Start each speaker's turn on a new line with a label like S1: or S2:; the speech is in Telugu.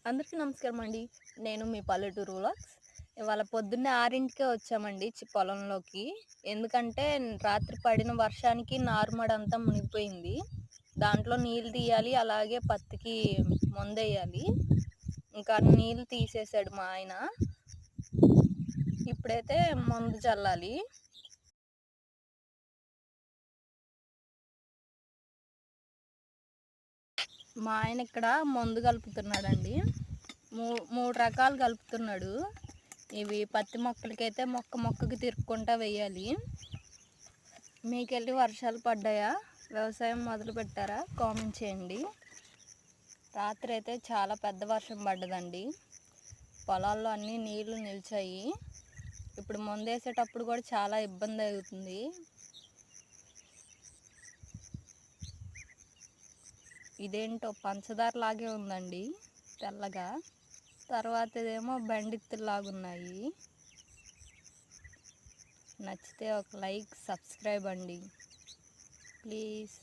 S1: అందరికీ నమస్కారం అండి. నేను మీ పల్లెటూరు వ్లాగ్స్. ఇవాళ పొద్దున్నే 6కే వచ్చామండి పొలంలోకి. ఎందుకంటే రాత్రి పడిన వర్షానికి నారుమడంతా మునిగిపోయింది. దాంట్లో నీళ్ళు తీయాలి, అలాగే పత్తికి మందేయాలి. ఇంకా నీళ్ళు తీసేసాడు మా ఆయన. ఇప్పుడైతే మందు చల్లాలి. మా ఆయన ఇక్కడ మందు కలుపుతున్నాడండి. మూడు రకాలు కలుపుతున్నాడు. ఇవి పత్తి మొక్కలకైతే మొక్కకి తిరుక్కుంటా వేయాలి. మీకెళ్ళి వర్షాలు పడ్డాయా? వ్యవసాయం మొదలు పెట్టారా? కామెంట్ చేయండి. రాత్రి అయితే చాలా పెద్ద వర్షం పడ్డదండి. పొలాల్లో అన్నీ నీళ్లు నిలిచాయి. ఇప్పుడు మందేసేటప్పుడు కూడా చాలా ఇబ్బంది అవుతుంది. ఇదేంటో పంచదార లాగే ఉందండి, తెల్లగా. తర్వాత ఇదేమో బెండిత్తులాగున్నాయి. నచ్చితే ఒక లైక్, సబ్స్క్రైబ్ అండి ప్లీజ్.